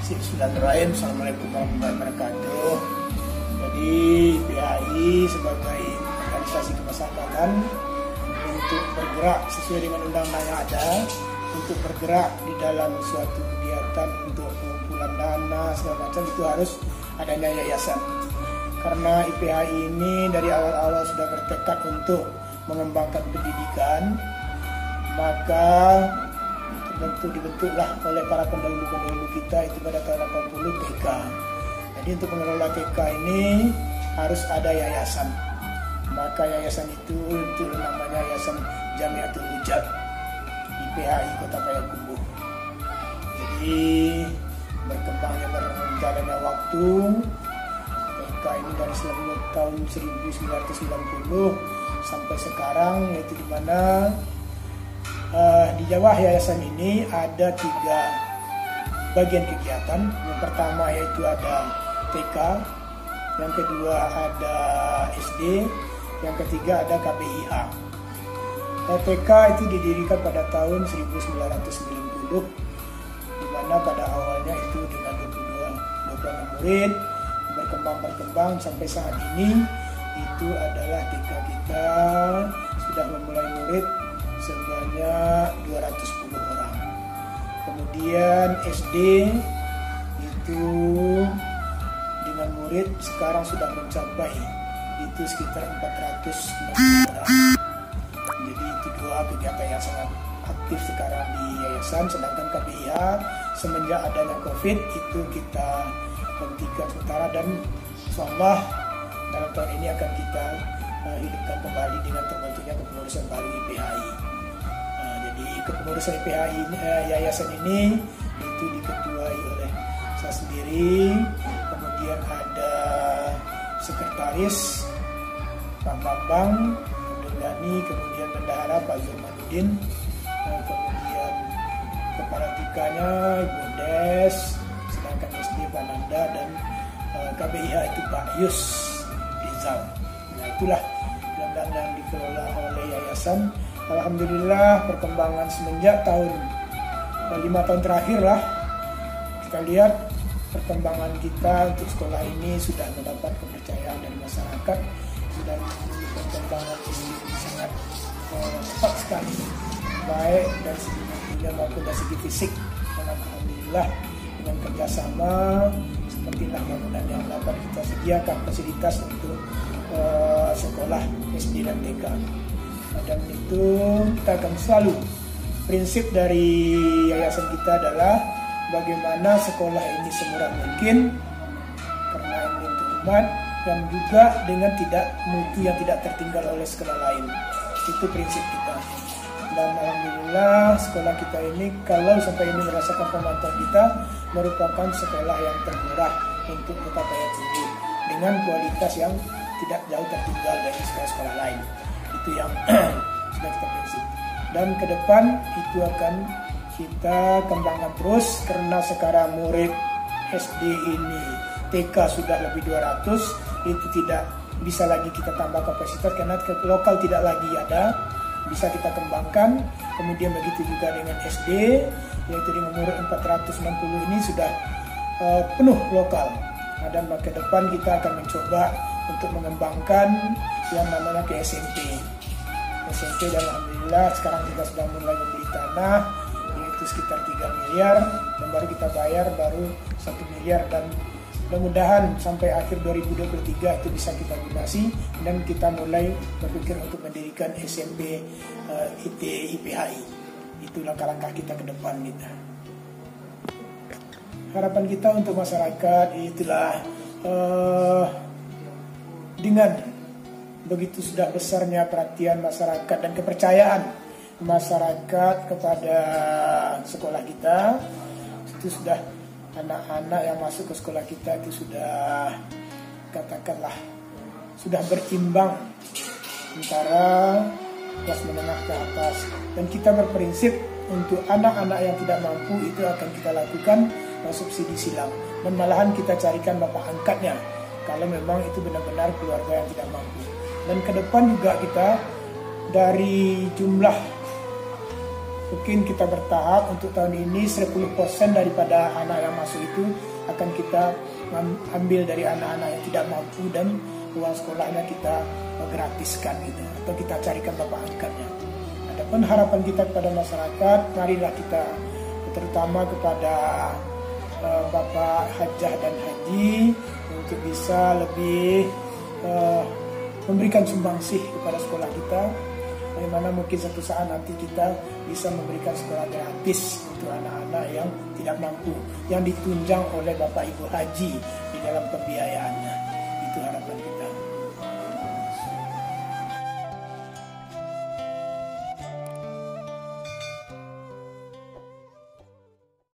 Bismillahirrahmanirrahim. Assalamualaikum warahmatullahi wabarakatuh. Jadi IPHI sebagai organisasi kemasyarakatan untuk bergerak sesuai dengan undang-undang yang ada, untuk bergerak di dalam suatu kegiatan untuk pengumpulan dana segala macam, itu harus adanya yayasan. Karena IPHI ini dari awal-awal sudah bertekad untuk mengembangkan pendidikan, maka dibentuklah oleh para pendahulu kita itu pada tahun 80 TK. Jadi untuk mengelola TK ini harus ada yayasan. Maka yayasan itu untuk namanya Yayasan Jamiatul Ujad IPHI Kota Payakumbuh. Jadi berjalannya waktu, TK ini dari tahun 1990 sampai sekarang, yaitu di mana di Jawa yayasan ini ada 3 bagian kegiatan. Yang pertama yaitu ada TK, yang kedua ada SD, yang ketiga ada KBIH. TK itu didirikan pada tahun 1990, di mana pada awalnya itu dengan 26 murid, berkembang sampai saat ini itu adalah TK kita sudah memulai murid sebanyak 210 orang. Kemudian SD itu dengan murid sekarang sudah mencapai itu sekitar 490 orang. Jadi itu 2 kegiatan yang sangat aktif sekarang di yayasan. Sedangkan KBIH semenjak adanya COVID itu kita hentikan sementara, dan insyaallah dalam tahun ini akan kita hidupkan kembali dengan terbentuknya kepengurusan baru IPHI. Jadi kepengurusan IPHI ini, yayasan ini itu diketuai oleh saya sendiri, kemudian ada sekretaris Pak Bambang Dengani, kemudian bendahara Pak Zurmanuddin, kemudian kepala TK-nya Ibu Des, sedangkan SD Pak Nanda, dan KBIH itu Pak Yus Rizal. Nah itulah yang dikelola oleh yayasan. Alhamdulillah perkembangan semenjak tahun 5 tahun terakhir lah, kita lihat perkembangan kita untuk sekolah ini sudah mendapat kepercayaan dari masyarakat, sudah perkembangan ini sangat cepat sekali, baik dari segi material maupun dari segi fisik. Dan alhamdulillah dengan kerjasama sepertilah bangunan yang dapat kita sediakan fasilitas untuk sekolah SD dan TK. Dan itu kita akan selalu, prinsip dari yayasan kita adalah bagaimana sekolah ini semurah mungkin karena ini untuk umat, dan juga dengan tidak mutu yang tidak tertinggal oleh sekolah lain. Itu prinsip kita. Dan alhamdulillah sekolah kita ini, kalau sampai ini merasakan pemantauan kita, merupakan sekolah yang termurah untuk Kota Payakumbuh dengan kualitas yang tidak jauh tertinggal dari sekolah-sekolah lain. Itu yang sudah kita prinsip. Dan ke depan itu akan kita kembangkan terus, karena sekarang murid SD ini TK sudah lebih 200, itu tidak bisa lagi kita tambah kapasitas karena lokal tidak lagi ada, bisa kita kembangkan. Kemudian begitu juga dengan SD, yaitu dengan murid 460 ini sudah penuh lokal. Dan ke depan kita akan mencoba untuk mengembangkan yang namanya ke SMP, dan alhamdulillah sekarang kita sudah mulai membeli tanah, yaitu sekitar 3 miliar, dan baru kita bayar baru 1 miliar, dan mudah-mudahan sampai akhir 2023 itu bisa kita lunasi, dan kita mulai berpikir untuk mendirikan SMP IT IPHI. Itu langkah-langkah kita ke depan kita. Harapan kita untuk masyarakat itulah dengan begitu sudah besarnya perhatian masyarakat dan kepercayaan masyarakat kepada sekolah kita, itu sudah anak-anak yang masuk ke sekolah kita itu sudah, katakanlah, sudah berimbang antara kelas menengah ke atas. Dan kita berprinsip untuk anak-anak yang tidak mampu itu akan kita lakukan subsidi silang, dan malahan kita carikan bapak angkatnya kalau memang itu benar-benar keluarga yang tidak mampu. Dan ke depan juga kita dari jumlah mungkin kita bertahap untuk tahun ini 10% daripada anak yang masuk itu akan kita ambil dari anak-anak yang tidak mampu dan uang sekolahnya kita gratiskan gitu, atau kita carikan bapak angkatnya. Adapun harapan kita kepada masyarakat, marilah kita terutama kepada bapak hajah dan haji untuk bisa lebih memberikan sumbangsih kepada sekolah kita, bagaimana mungkin satu saat nanti kita bisa memberikan sekolah gratis untuk anak-anak yang tidak mampu, yang ditunjang oleh bapak ibu haji di dalam pembiayaannya. Itu harapan kita.